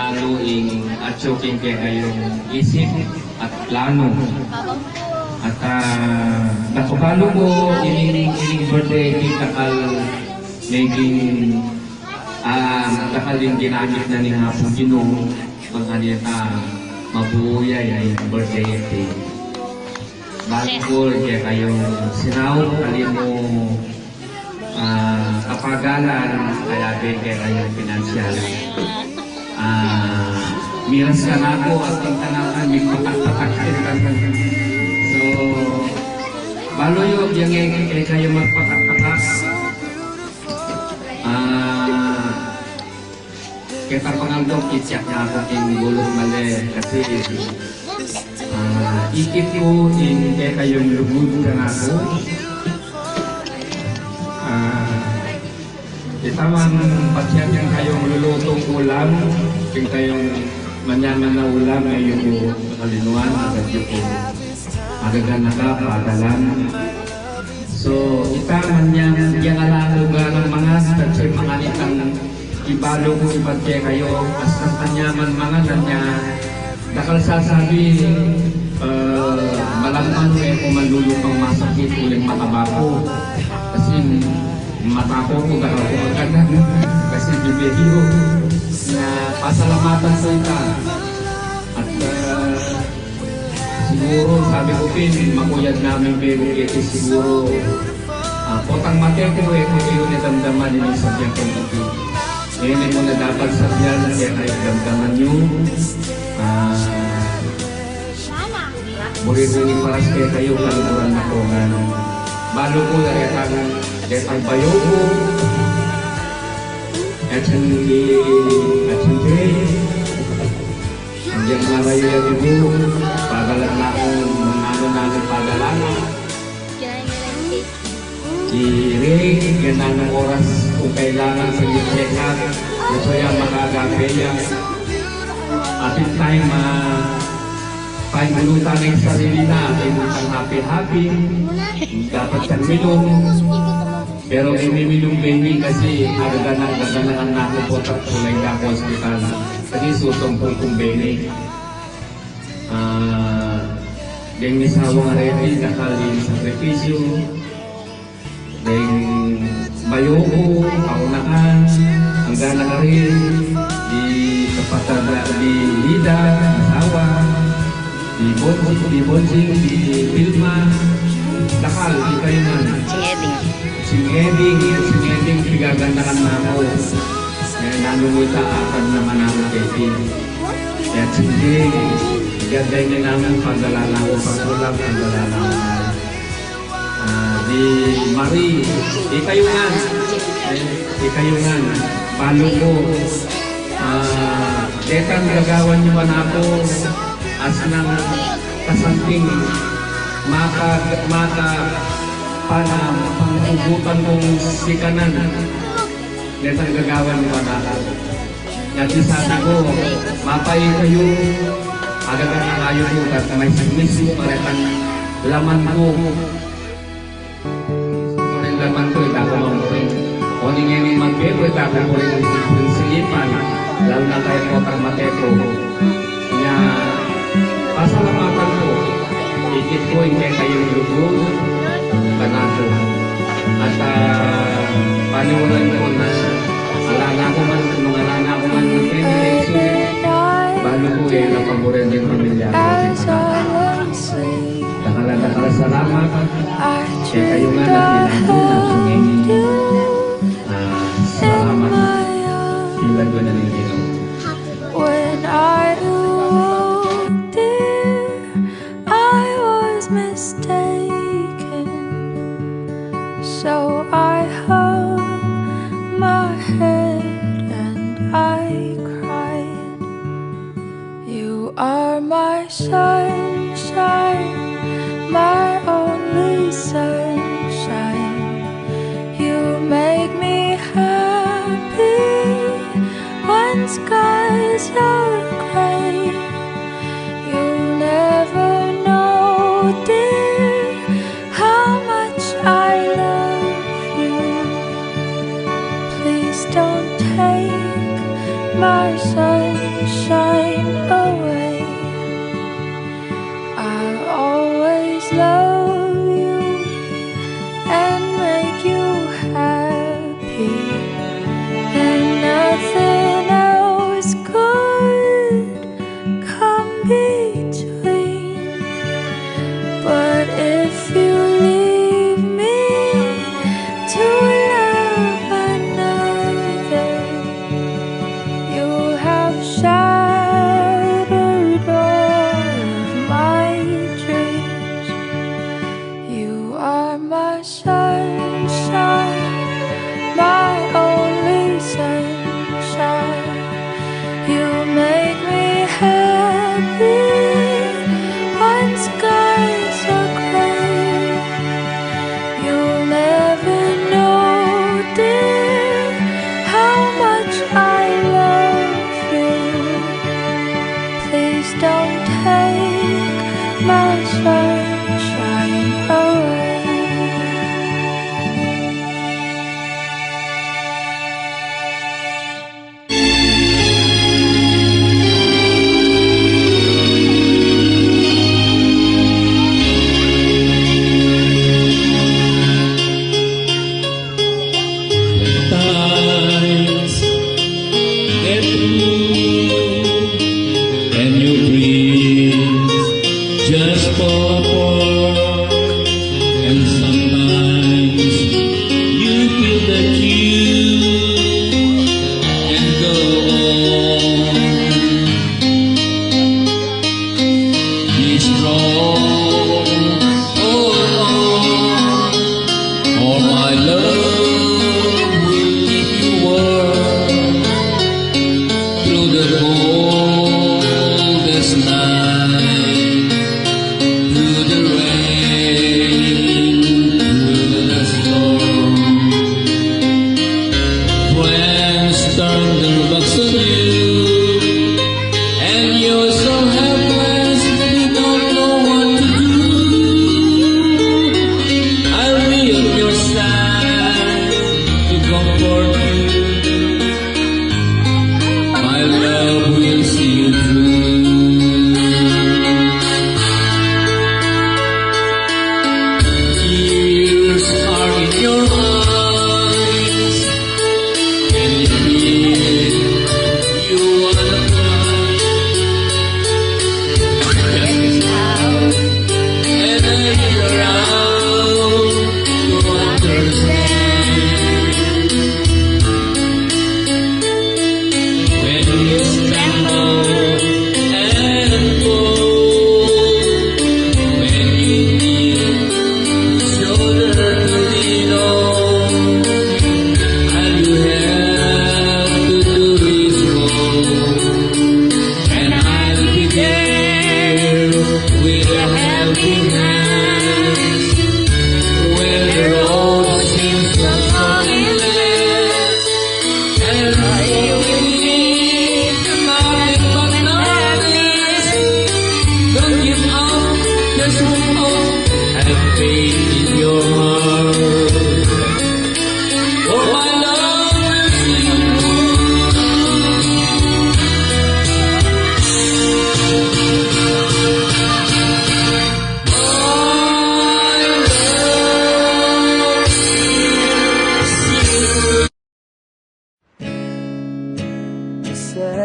lalo atsukin kay kayong isip at plano. At nakapalo ko ining birthday ni Kakal naging Kakal yung ginamit na ni Hapong Ginoo pagkanita mabuyay ay birthday ito. Bago kaya kayong sinawag kalin mo kapagalan kaya kaya kayong pinansyal. Miras ka na ako at ang tanakan may patak-patak. So, balo yung kayo magpatak-patak. Kita pangaldok ityak na ako yung gulong mali kasi ikip ko in kayong lugod ka na ako. Itamang pasyat yung kayong lulutong ulam, yung kayong manyaman na ulam ay yung kalinuan, agad yung magagan na ka, padalan. So, itaman yung alaluga ng mga kasi mga nitang ibalo ko ipatya kayo, as ng kanyaman mga nanya, dakal sasabi, malamang kung malulupang masakit uling matabako. Kasi matako ko dakal ko agad kasi bibigyo na pasalamatan sa ita. At siguro sabi ko pin, makuyad namin pero ito siguro potang mateko kung yun damdaman din sa biyang kong ngayon mo na dapat sa biyan kaya kayo damdaman nyo. Muli-muli paras kaya kayo kaluburan na ko nga. Balo ko na retang bayo ko. At hindi hanggang marayo yan ito. Pagalan na akong mga pagalan. I-ring, ganda ng oras kung kailangan sa check-up. Gusto yan makagabi yan. At in time, paingulutan ng sarili na, paingulutan happy-happy. Dapat siyang minum. Pero minimilong baby kasi agaganang nakupotak kulay na ako hospital. Kasi susumpong kong baby. Dahil misawang ready, nakalin sa sakripisyo. Dahil bayo ko, kaunahan, hanggang na rin, di kapatada, di Lida, asawa, di Bonjing, di Pilma, dakal, di kayo man. Sing Eding, pigagandakan na ako. Nanunguta akan naman ako kay Kaya Sing gaday na namin pagdalala ko, pagkulang pagdalala ko. Di Marie, di kayungan, palo ko, detang gagawan nyo man ako, as nang kasanting, pangugutan kong sikanan, detang gagawan nyo man ako. Yati sabi ko, mapay kayo, agagan na kayo po, at may sigmis mo, maretang laman ko, laman ko ito ako mamurin. O nga ni magpego ito ako mamurin ng silipan. Lalo na kayo po kang mateko. Nga pasalamatan ko. Ikit ko yung kayong lugod. Kanado. At paniwalan ko na alana ko man ng pinag-sulit. Balo ko na pamurin din pamilya ko. Dakala salamat. Kaya kayo nga natin salamat. Ilan ko na rin ito. When I looked dear, I was mistaken. So I hung my head and I cried. You are my sunshine, my only sunshine. You make me happy when skies are gray. You'll never know, dear, how much I love you. Please don't take my sunshine.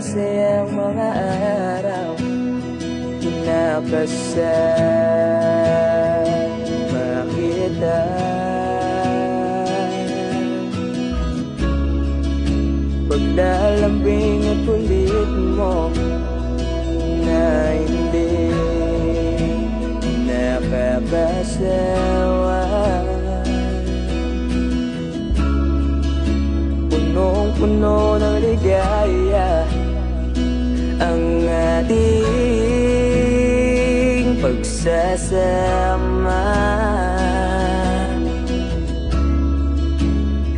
masayang mga araw na kasama kita. Paglalambing at kulit mo na hindi nakakasawa. Punong-puno ng ligaya ang ating pagsasama,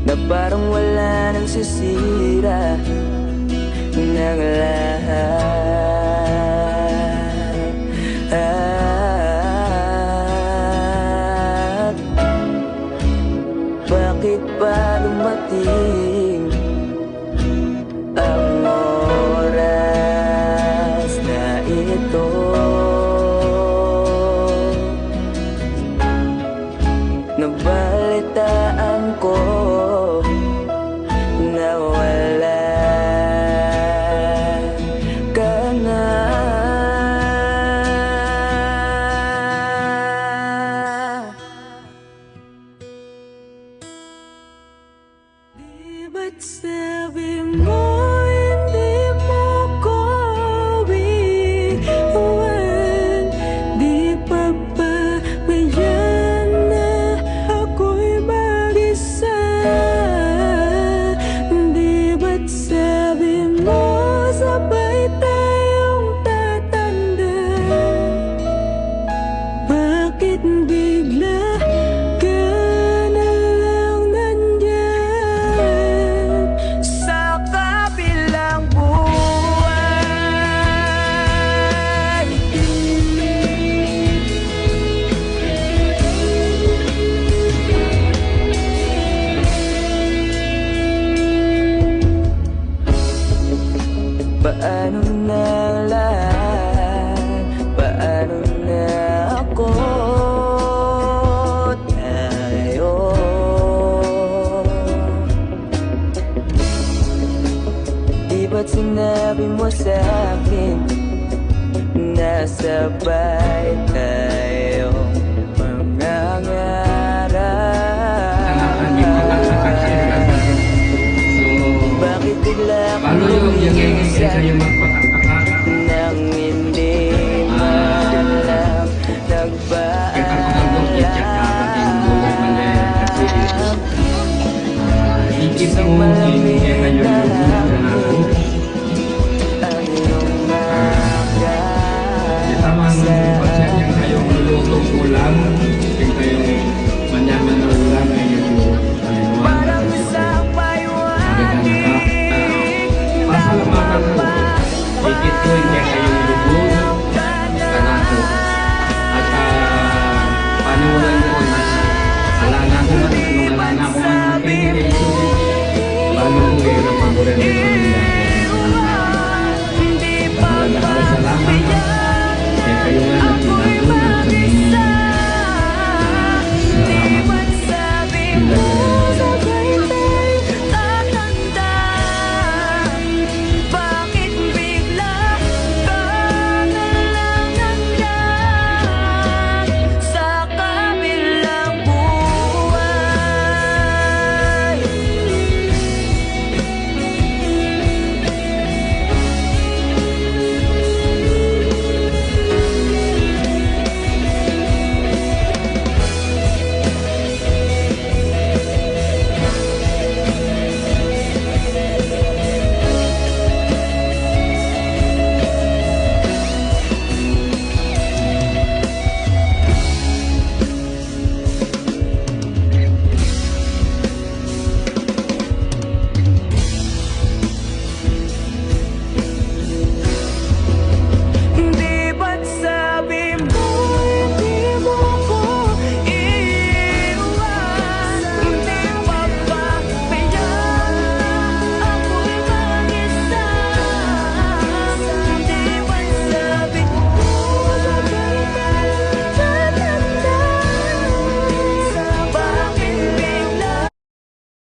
na parang wala nang sisira ng lahat. Bakit ba dumating ang oras na ito? Nabalitaan ko na wala ka na. Di ba't sabi mo hindi mo ko iwan? Di pa ba mayan na ako'y mag-isa? Di ba't sabi mo sabay tayong tatanda? Bakit bigla ka na lang nandyan sa kabilang buhay? Paano na lahat? Paano na ako? Tayo di ba't sinabi mo sa'kin na sabay tayong Hanapan yung mga mangangarap? kakasira. So, Bakit bigla paano yung yagiging kayo magpataka? nang hindi man lang Kita ko ang doon, i-check natin yung buhay mali. Kasi, ikit mo, hindi kayo yung lubog na ako. ang iyong mga Kita man, pasyan yung kayong lulutong ulam, yung kayong manyaman na ulam, ay yung parang kalimuan. isang paywanig. Pasalamatan ko, ikit ko yung kayong lubog na ako. At paniwalan ko na alala ko man, nung alala ko man ng pinigay ko, bago ko yung napagulan ng mga Hindi pa salamat. Kaya kayo nga